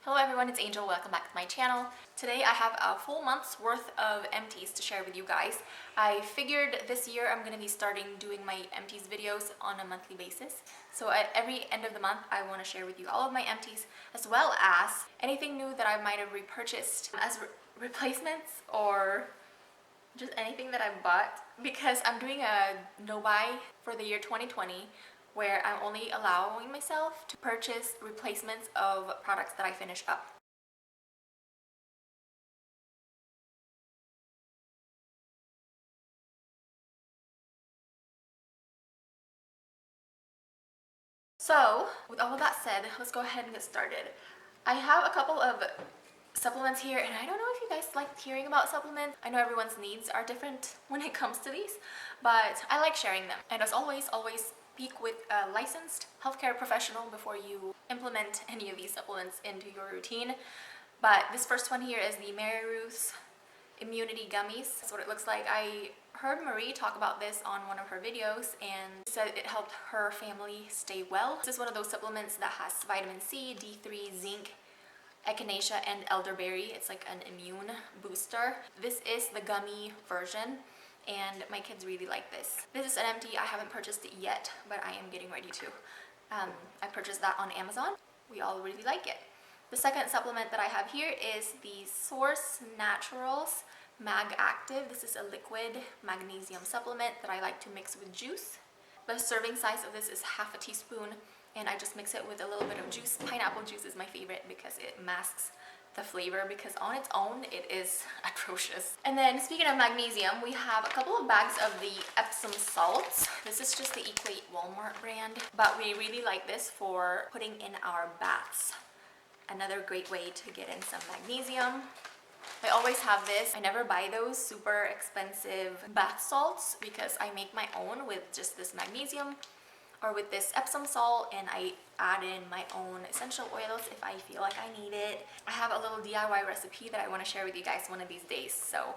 Hello everyone, it's Angel. Welcome back to my channel. Today I have a full month's worth of empties to share with you guys. I figured this year I'm going to be starting doing my empties videos on a monthly basis. So at every end of the month I want to share with you all of my empties as well as anything new that I might have repurchased as replacements or just anything that I bought, because I'm doing a no buy for the year 2020 where I'm only allowing myself to purchase replacements of products that I finish up. So with all of that said, let's go ahead and get started. I have a couple of supplements here, and I don't know if you guys like hearing about supplements. I know everyone's needs are different when it comes to these, but I like sharing them. And as always speak with a licensed healthcare professional before you implement any of these supplements into your routine. But this first one here is the Mary Ruth's Immunity Gummies. That's what it looks like. I heard Marie talk about this on one of her videos and said it helped her family stay well. This is one of those supplements that has vitamin C, D3, zinc, echinacea, and elderberry. It's like an immune booster. This is the gummy version, and my kids really like this. This is an empty. I haven't purchased it yet, but I am getting ready to. I purchased that on Amazon. We all really like it. The second supplement that I have here is the Source Naturals Mag Active. This is a liquid magnesium supplement that I like to mix with juice. The serving size of this is half a teaspoon, and I just mix it with a little bit of juice. Pineapple juice is my favorite because it masks the flavor, because on its own it is atrocious. And then speaking of magnesium, we have a couple of bags of the Epsom salts. This is just the Equate Walmart brand, but we really like this for putting in our baths. Another great way to get in some magnesium. I always have this. I never buy those super expensive bath salts because I make my own with just this magnesium or with this Epsom salt, and I add in my own essential oils if I feel like I need it. I have a little DIY recipe that I want to share with you guys one of these days, so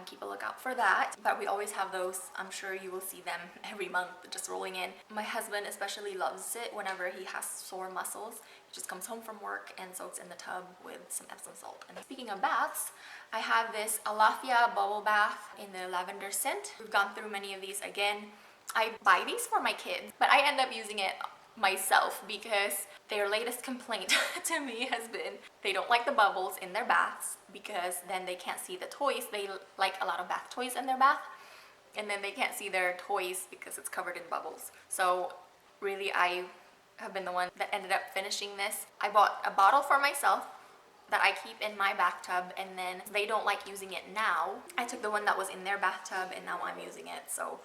keep a lookout for that. But we always have those. I'm sure you will see them every month just rolling in. My husband especially loves it whenever he has sore muscles. He just comes home from work and soaks in the tub with some Epsom salt. And speaking of baths, I have this Alafia bubble bath in the lavender scent. We've gone through many of these again. I buy these for my kids, but I end up using it myself because their latest complaint to me has been they don't like the bubbles in their baths because then they can't see the toys. They like a lot of bath toys in their bath, and then they can't see their toys because it's covered in bubbles. So really, I have been the one that ended up finishing this. I bought a bottle for myself that I keep in my bathtub, and then they don't like using it now. I took the one that was in their bathtub and now I'm using it. So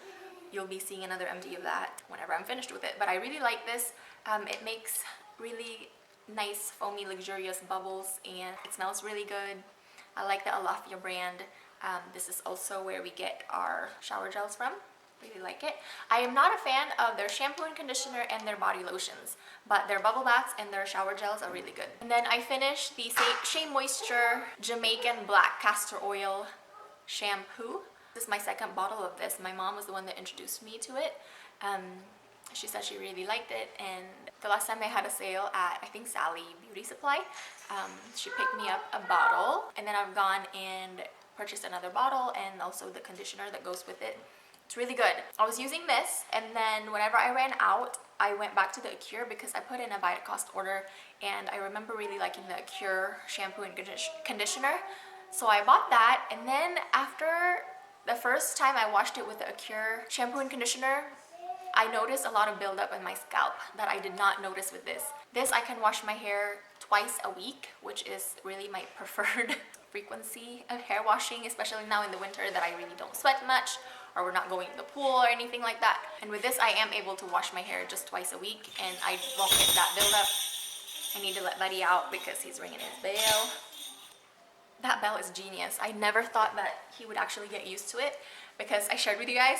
you'll be seeing another empty of that whenever I'm finished with it. But I really like this. It makes really nice, foamy, luxurious bubbles, and it smells really good. I like the Alafia brand. This is also where we get our shower gels from. Really like it. I am not a fan of their shampoo and conditioner and their body lotions, but their bubble baths and their shower gels are really good. And then I finished the Shea Moisture Jamaican Black Castor Oil Shampoo. This is my second bottle of this. My mom was the one that introduced me to it. She said she really liked it, and the last time they had a sale at, I think, Sally Beauty Supply, she picked me up a bottle, and then I've gone and purchased another bottle and also the conditioner that goes with it. It's really good. I was using this, and then whenever I ran out, I went back to the Acure because I put in a Vitacost order, and I remember really liking the Acure shampoo and conditioner. So I bought that, and then after the first time I washed it with the Acure shampoo and conditioner, I noticed a lot of buildup in my scalp that I did not notice with this. This, I can wash my hair twice a week, which is really my preferred frequency of hair washing, especially now in the winter that I really don't sweat much, or we're not going to the pool or anything like that. And with this, I am able to wash my hair just twice a week, and I won't get that buildup. I need to let Buddy out because he's ringing his bell. That bell is genius. I never thought that he would actually get used to it, because I shared with you guys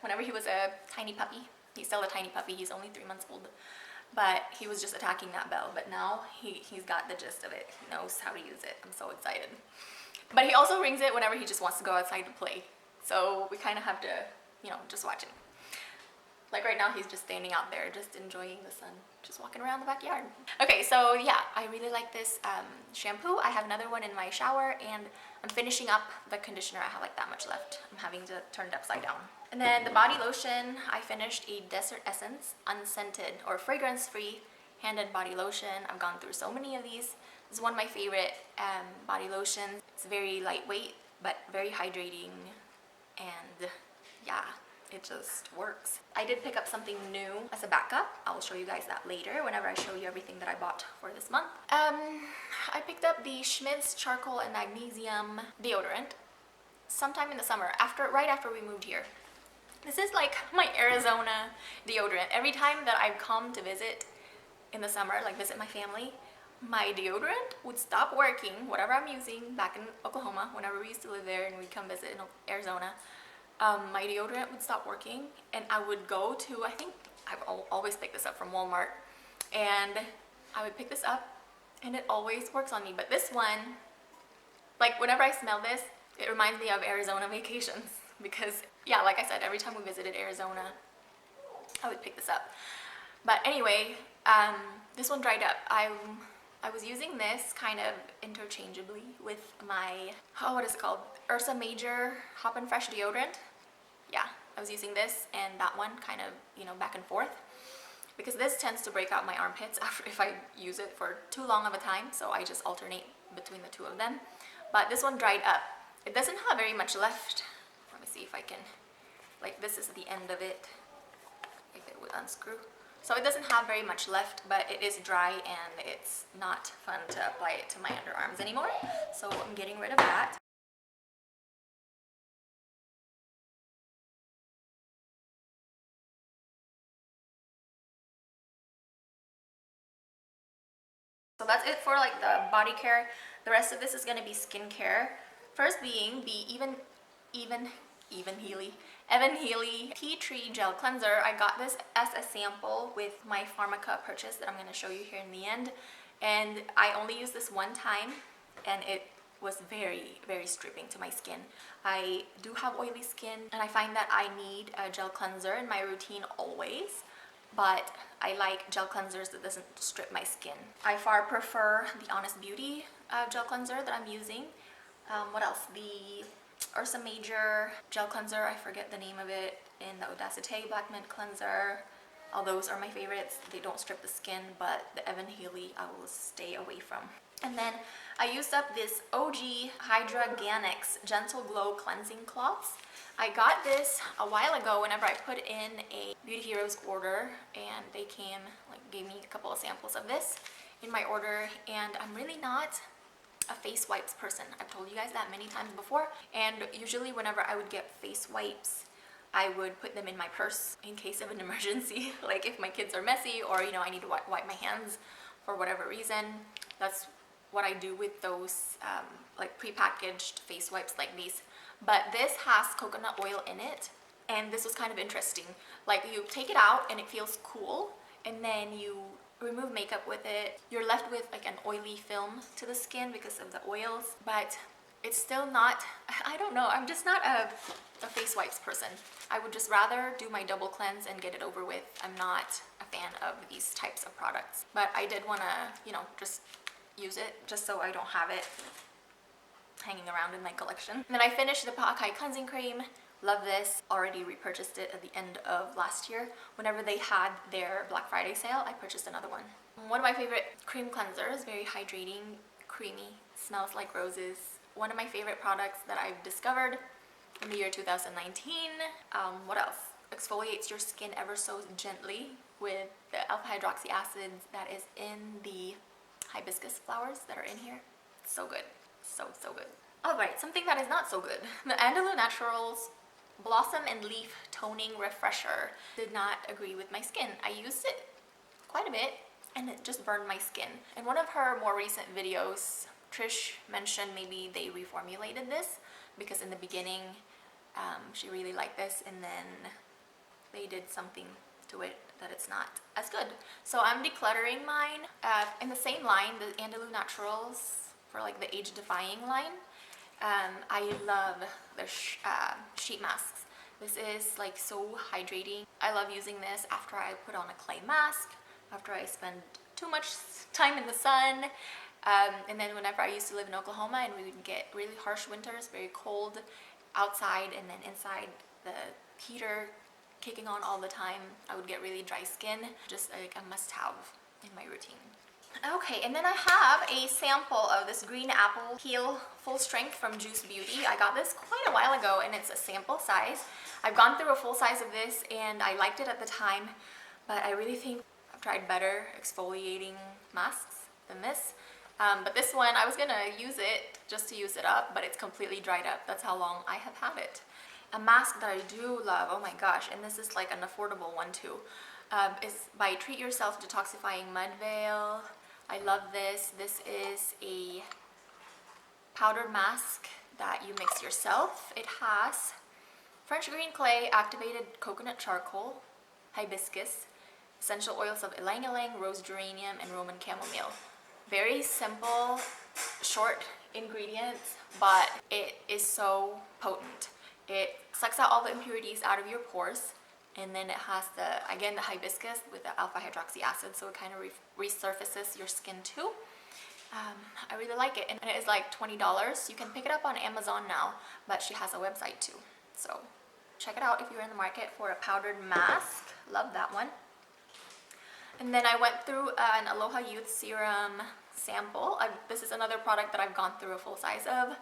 whenever he was a tiny puppy. He's still a tiny puppy. He's only 3 months old. But he was just attacking that bell. But now he's got the gist of it. He knows how to use it. I'm so excited. But he also rings it whenever he just wants to go outside to play. So we kind of have to, just watch it. Like right now, he's just standing out there, just enjoying the sun, just walking around the backyard. Okay, so yeah, I really like this shampoo. I have another one in my shower, and I'm finishing up the conditioner. I have like that much left. I'm having to turn it upside down. And then the body lotion, I finished a Desert Essence unscented or fragrance-free handed body lotion. I've gone through so many of these. This is one of my favorite body lotions. It's very lightweight, but very hydrating, and yeah, it just works. I did pick up something new as a backup. I'll show you guys that later whenever I show you everything that I bought for this month. I picked up the Schmidt's Charcoal and Magnesium deodorant sometime in the summer, right after we moved here. This is like my Arizona deodorant. Every time that I've come to visit in the summer, like visit my family, my deodorant would stop working, whatever I'm using back in Oklahoma, whenever we used to live there and we'd come visit in Arizona. My deodorant would stop working, and I would go to, I think I've always picked this up from Walmart, and I would pick this up and it always works on me. But this one, like whenever I smell this, it reminds me of Arizona vacations, because yeah, like I said, every time we visited Arizona, I would pick this up. But anyway, this one dried up. I was using this kind of interchangeably with my, what is it called? Ursa Major Hop and Fresh deodorant. Yeah, I was using this and that one kind of, you know, back and forth, because this tends to break out my armpits if I use it for too long of a time, so I just alternate between the two of them. But this one dried up. It doesn't have very much left. Let me see if I can, like this is the end of it, if it would unscrew. So it doesn't have very much left, but it is dry and it's not fun to apply it to my underarms anymore. So I'm getting rid of that. So that's it for like the body care. The rest of this is going to be skincare. First being the Evan Healy Tea Tree Gel Cleanser. I got this as a sample with my Pharmaca purchase that I'm going to show you here in the end. And I only used this one time, and it was very, very stripping to my skin. I do have oily skin, and I find that I need a gel cleanser in my routine always. But I like gel cleansers that doesn't strip my skin. I far prefer the Honest Beauty gel cleanser that I'm using. What else? The Ursa Major gel cleanser, I forget the name of it, and the Audacité Black Mint cleanser. All those are my favorites. They don't strip the skin, but the Evan Healy I will stay away from. And then I used up this OG Hydraganics Gentle Glow Cleansing Cloths. I got this a while ago whenever I put in a Beauty Heroes order, and they came, like gave me a couple of samples of this in my order, and I'm really not a face wipes person. I've told you guys that many times before, and usually whenever I would get face wipes, I would put them in my purse in case of an emergency, like if my kids are messy or, you know, I need to wipe my hands for whatever reason. That's what I do with those like prepackaged face wipes like these. But this has coconut oil in it, and this was kind of interesting. Like you take it out and it feels cool, and then you remove makeup with it. You're left with like an oily film to the skin because of the oils, but it's still not, I don't know, I'm just not a face wipes person. I would just rather do my double cleanse and get it over with. I'm not a fan of these types of products, but I did want to, you know, just use it just so I don't have it hanging around in my collection. And then I finished the PACT Cleansing Cream. Love this. Already repurchased it at the end of last year. Whenever they had their Black Friday sale, I purchased another one. One of my favorite cream cleansers, very hydrating, creamy, smells like roses. One of my favorite products that I've discovered in the year 2019. What else? Exfoliates your skin ever so gently with the alpha hydroxy acids that is in the hibiscus flowers that are in here. So good. So good. Alright, something that is not so good. The Andalou Naturals Blossom and Leaf Toning Refresher did not agree with my skin. I used it quite a bit and it just burned my skin. In one of her more recent videos, Trish mentioned maybe they reformulated this because in the beginning she really liked this, and then they did something to it that it's not as good. So I'm decluttering mine. In the same line, the Andalou Naturals for like the age defying line. I love the sheet masks. This is like so hydrating. I love using this after I put on a clay mask, after I spend too much time in the sun. And then whenever I used to live in Oklahoma and we would get really harsh winters, very cold outside, and then inside the heater kicking on all the time, I would get really dry skin. Just like a must-have in my routine. Okay, and then I have a sample of this green apple peel full strength from Juice Beauty. I got this quite a while ago and it's a sample size. I've gone through a full size of this and I liked it at the time, but I really think I've tried better exfoliating masks than this. But this one, I was gonna use it just to use it up, but it's completely dried up. That's how long I have had it. A mask that I do love, oh my gosh, and this is like an affordable one too, is by Treat Yourself Detoxifying Mud Veil. I love this. This is a powdered mask that you mix yourself. It has French green clay, activated coconut charcoal, hibiscus, essential oils of ylang ylang, rose geranium, and Roman chamomile. Very simple, short ingredients, but it is so potent. It sucks out all the impurities out of your pores, and then it has the, again, the hibiscus with the alpha hydroxy acid, so it kind of resurfaces your skin too. I really like it, and it is like $20. You can pick it up on Amazon now, but she has a website too, so check it out if you're in the market for a powdered mask. Love that one. And then I went through an Aloha Youth Serum sample. This is another product that I've gone through a full size of,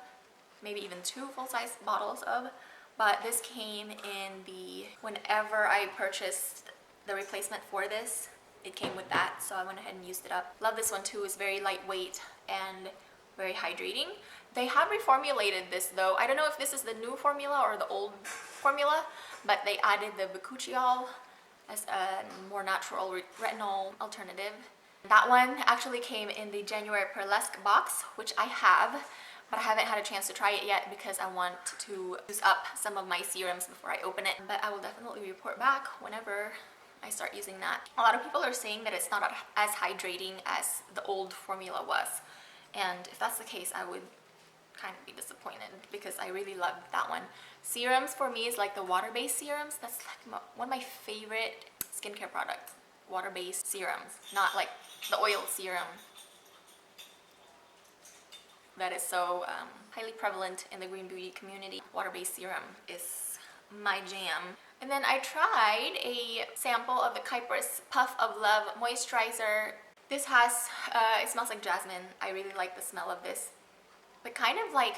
maybe even 2 full-size bottles of, but this came in the, whenever I purchased the replacement for this, it came with that, so I went ahead and used it up. Love this one too. It's very lightweight and very hydrating. They have reformulated this though. I don't know if this is the new formula or the old formula, but they added the bakuchiol as a more natural retinol alternative. That one actually came in the January Pearlesque box, which I have, but I haven't had a chance to try it yet because I want to use up some of my serums before I open it. But I will definitely report back whenever I start using that. A lot of people are saying that it's not as hydrating as the old formula was. And if that's the case, I would kind of be disappointed because I really loved that one. Serums for me is like the water-based serums. That's like one of my favorite skincare products. Water-based serums, not like the oil serum that is so highly prevalent in the green beauty community. Water-based serum is my jam. And then I tried a sample of the Kypris Puff of Love Moisturizer. This has, it smells like jasmine. I really like the smell of this. But kind of like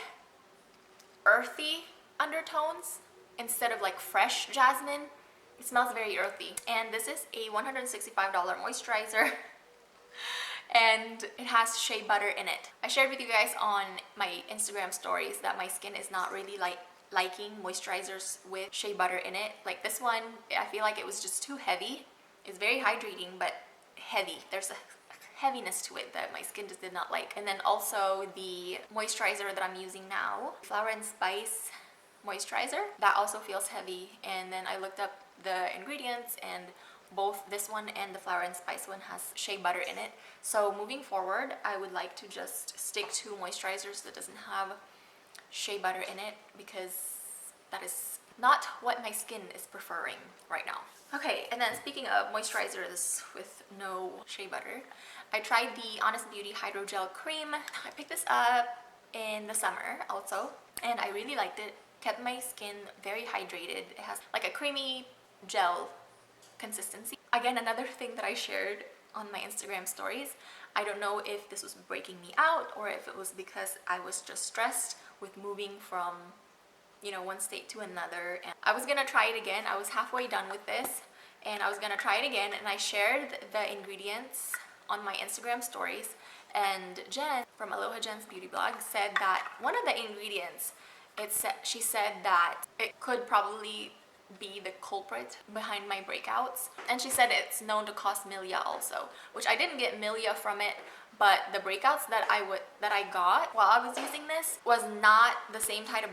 earthy undertones instead of like fresh jasmine. It smells very earthy. And this is a $165 moisturizer. And it has shea butter in it. I shared with you guys on my Instagram stories that my skin is not really liking moisturizers with shea butter in it. Like this one, I feel like it was just too heavy. It's very hydrating, but heavy. There's a heaviness to it that my skin just did not like. And then also the moisturizer that I'm using now, Flower and Spice moisturizer, that also feels heavy. And then I looked up the ingredients, and both this one and the Flower and Spice one has shea butter in it. So moving forward, I would like to just stick to moisturizers that doesn't have shea butter in it because that is not what my skin is preferring right now. Okay, and then speaking of moisturizers with no shea butter, I tried the Honest Beauty Hydrogel Cream. I picked this up in the summer also, and I really liked it. Kept my skin very hydrated. It has like a creamy gel consistency. Again, another thing that I shared on my Instagram stories. I don't know if this was breaking me out or if it was because I was just stressed with moving from, you know, one state to another. And I was gonna try it again. I was halfway done with this and I was gonna try it again, and I shared the ingredients on my Instagram stories, and Jen from Aloha Jen's Beauty Blog said that one of the ingredients, she said that it could probably be the culprit behind my breakouts, and she said it's known to cause milia also, which I didn't get milia from it, but the breakouts that I got while I was using this was not the same type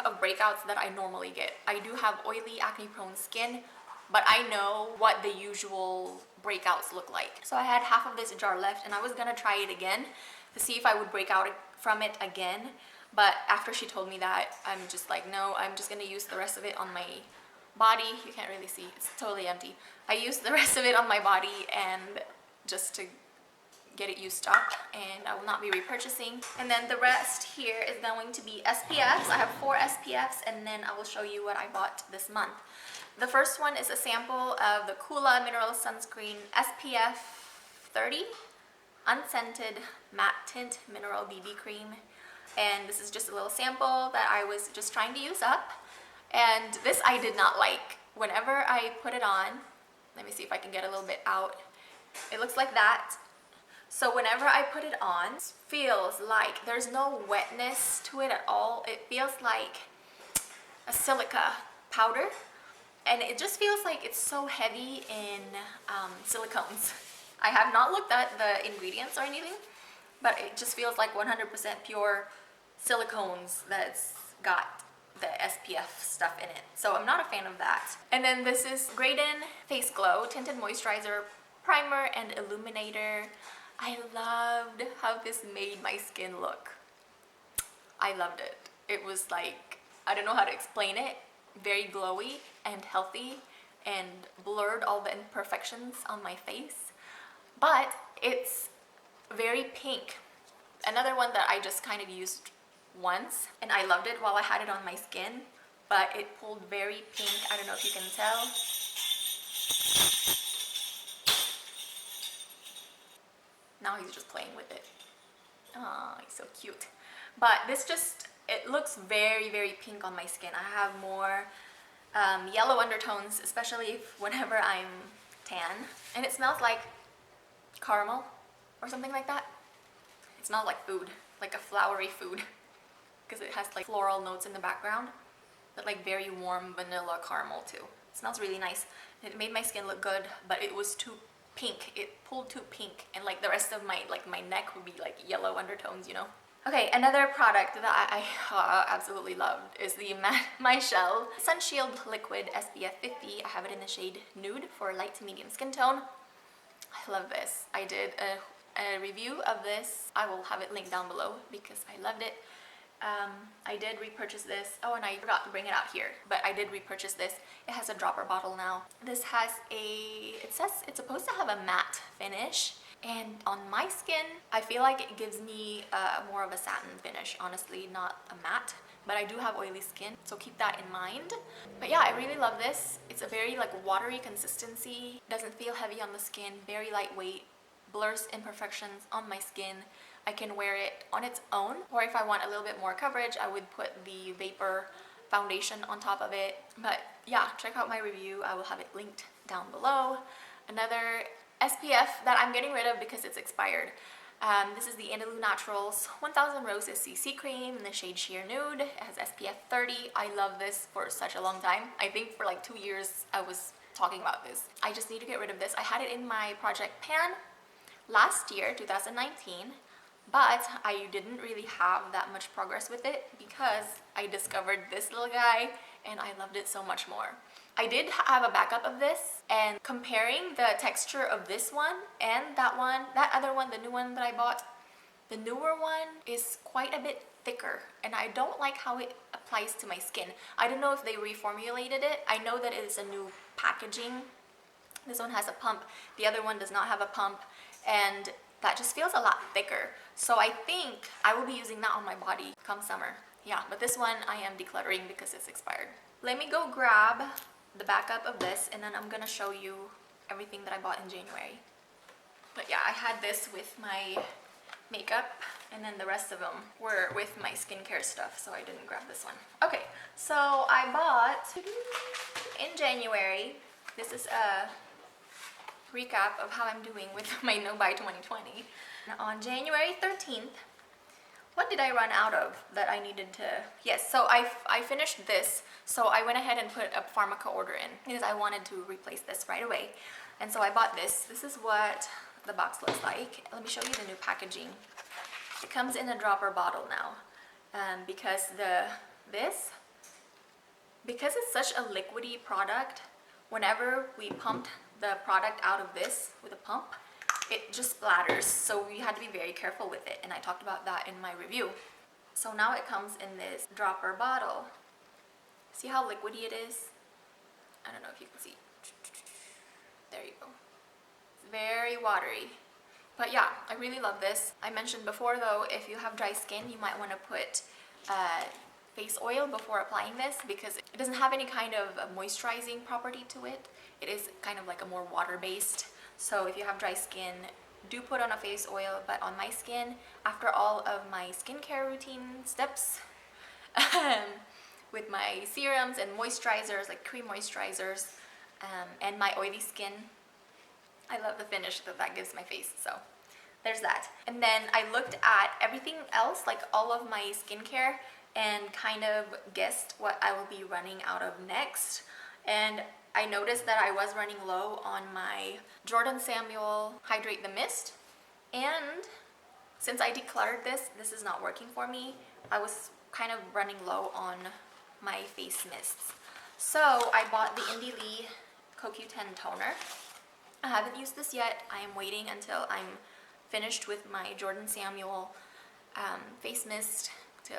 of breakouts that I normally get. I do have oily, acne-prone skin, but I know what the usual breakouts look like. So I had half of this jar left, and I was gonna try it again to see if I would break out from it again. But after she told me that, I'm just like, no, I'm just gonna use the rest of it on my Body, you can't really see, it's totally empty. I used the rest of it on my body and just to get it used up, and I will not be repurchasing. And then the rest here is going to be SPFs. I have 4 SPFs, and then I will show you what I bought this month. The first one is a sample of the Coola Mineral Sunscreen SPF 30 Unscented Matte Tint Mineral BB Cream. And this is just a little sample that I was just trying to use up. And this I did not like. Whenever I put it on, let me see if I can get a little bit out. It looks like that. So whenever I put it on, it feels like there's no wetness to it at all. It feels like a silica powder. And it just feels like it's so heavy in silicones. I have not looked at the ingredients or anything, but it just feels like 100% pure silicones that's got the SPF stuff in it. So I'm not a fan of that. And then this is Graydon Face Glow Tinted Moisturizer Primer and Illuminator. I loved how this made my skin look. I loved it. It was like, I don't know how to explain it, very glowy and healthy and blurred all the imperfections on my face. But it's very pink. Another one that I just kind of used once, and I loved it while I had it on my skin, but it pulled very pink. I don't know if you can tell. Now he's just playing with it. Oh, he's so cute. But this just, it looks very, very pink on my skin. I have more yellow undertones, especially whenever I'm tan. And it smells like caramel or something like that. It smells like food, like a flowery food, because it has like floral notes in the background, but like very warm vanilla caramel too. It smells really nice. It made my skin look good, but it was too pink. It pulled too pink, and like the rest of my neck would be like yellow undertones, you know. Okay, another product that I absolutely loved is the MyChelle SunShield Liquid SPF 50. I have it in the shade Nude for light to medium skin tone. I love this. I did a review of this. I will have it linked down below because I loved it. I did repurchase this. Oh, and I forgot to bring it out here, but I did repurchase this. It has a dropper bottle now. This has it says it's supposed to have a matte finish, and on my skin, I feel like it gives me more of a satin finish, honestly, not a matte. But I do have oily skin, so keep that in mind. But yeah, I really love this. It's a very like watery consistency. Doesn't feel heavy on the skin, very lightweight, blurs imperfections on my skin. I can wear it on its own, or if I want a little bit more coverage, I would put the Vapor foundation on top of it. But yeah, check out my review. I will have it linked down below. Another SPF that I'm getting rid of because it's expired. This is the Andalou Naturals 1000 Roses CC Cream in the shade Sheer Nude. It has SPF 30. I love this for such a long time. I think for like 2 years I was talking about this. I just need to get rid of this. I had it in my Project Pan last year, 2019. But I didn't really have that much progress with it because I discovered this little guy and I loved it so much more. I did have a backup of this, and comparing the texture of this one and that other one, the new one that I bought, the newer one is quite a bit thicker, and I don't like how it applies to my skin. I don't know if they reformulated it. I know that it is a new packaging. This one has a pump. The other one does not have a pump, and that just feels a lot thicker. So I think I will be using that on my body come summer. Yeah, but this one I am decluttering because it's expired. Let me go grab the backup of this, and then I'm gonna show you everything that I bought in January. But yeah, I had this with my makeup, and then the rest of them were with my skincare stuff, so I didn't grab this one. Okay, so I bought in January, this is a recap of how I'm doing with my No Buy 2020. On January 13th, what did I run out of that I needed to... Yes, so I finished this, so I went ahead and put a Pharmaca order in because I wanted to replace this right away. And so I bought this. This is what the box looks like. Let me show you the new packaging. It comes in a dropper bottle now, because it's such a liquidy product. Whenever we pumped the product out of this with a pump, it just splatters, so you had to be very careful with it, and I talked about that in my review. So now it comes in this dropper bottle. See how liquidy it is? I don't know if you can see. There you go. It's very watery. But yeah, I really love this. I mentioned before though, if you have dry skin, you might want to put face oil before applying this because it doesn't have any kind of moisturizing property to it. It is kind of like a more water-based. So if you have dry skin, do put on a face oil. But on my skin, after all of my skincare routine steps, with my serums and moisturizers, like cream moisturizers, and my oily skin, I love the finish that that gives my face. So there's that. And then I looked at everything else, like all of my skincare, and kind of guessed what I will be running out of next. And I noticed that I was running low on my Jordan Samuel Hydrate the Mist. And since I decluttered this, this is not working for me. I was kind of running low on my face mists. So I bought the Indie Lee CoQ10 toner. I haven't used this yet. I am waiting until I'm finished with my Jordan Samuel face mist to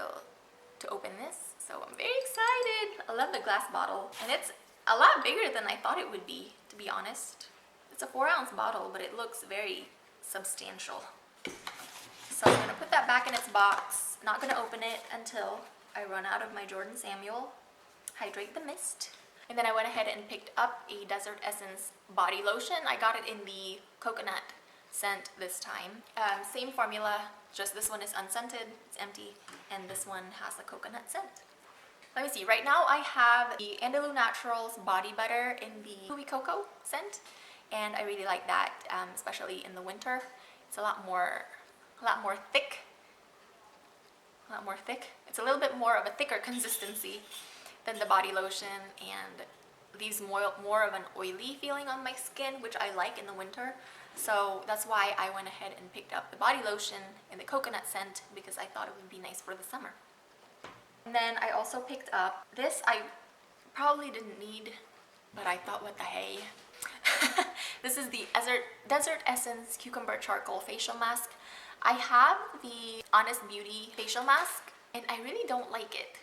open this. So I'm very excited. I love the glass bottle, and it's a lot bigger than I thought it would be, to be honest. It's a 4-ounce bottle, but it looks very substantial. So I'm gonna put that back in its box. Not gonna open it until I run out of my Jordan Samuel Hydrate the Mist. And then I went ahead and picked up a Desert Essence body lotion. I got it in the coconut scent this time. Same formula, just this one is unscented, it's empty, and this one has a coconut scent. Let me see, right now I have the Andalou Naturals body butter in the Hui Cocoa scent, and I really like that, especially in the winter. It's a lot more thick. It's a little bit more of a thicker consistency than the body lotion, and leaves more of an oily feeling on my skin, which I like in the winter. So that's why I went ahead and picked up the body lotion in the coconut scent, because I thought it would be nice for the summer. And then I also picked up this. I probably didn't need, but I thought, what the hey. This is the Desert Essence Cucumber Charcoal Facial Mask. I have the Honest Beauty facial mask, and I really don't like it.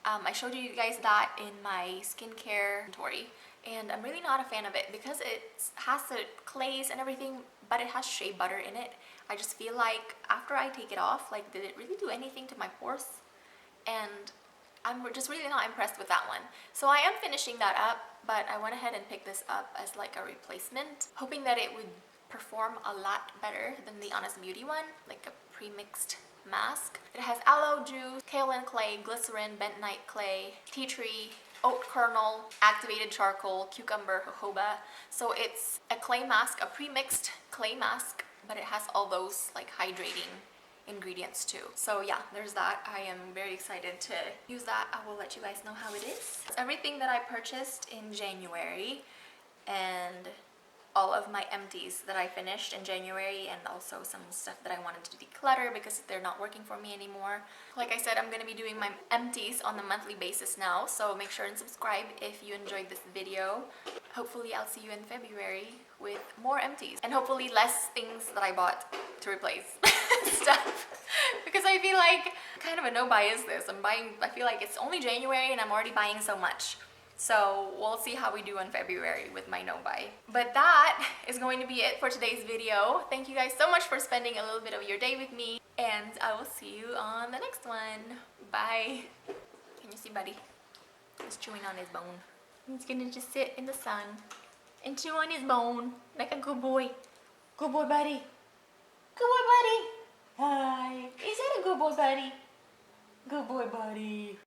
I showed you guys that in my skincare inventory, and I'm really not a fan of it because it has the clays and everything, but it has shea butter in it. I just feel like after I take it off, like, did it really do anything to my pores? And I'm just really not impressed with that one. So I am finishing that up, but I went ahead and picked this up as like a replacement, hoping that it would perform a lot better than the Honest Beauty one, like a pre-mixed mask. It has aloe juice, kaolin clay, glycerin, bentonite clay, tea tree, oat kernel, activated charcoal, cucumber, jojoba. So it's a clay mask, a pre-mixed clay mask, but it has all those like hydrating ingredients too. So yeah, there's that. I am very excited to use that. I will let you guys know how it is. It's everything that I purchased in January, and all of my empties that I finished in January, and also some stuff that I wanted to declutter because they're not working for me anymore. Like I said, I'm going to be doing my empties on a monthly basis now, so make sure and subscribe if you enjoyed this video. Hopefully I'll see you in February with more empties, and hopefully less things that I bought to replace stuff, because I feel like kind of a no-buy is this. I feel like it's only January and I'm already buying so much. So we'll see how we do in February with my no-buy. But that is going to be it for today's video. Thank you guys so much for spending a little bit of your day with me, and I will see you on the next one. Bye. Can you see Buddy? He's chewing on his bone. He's gonna just sit in the sun and chew on his bone like a good boy. Good boy, Buddy. Good boy, Buddy. Hi. Is that a good boy, Buddy? Good boy, Buddy.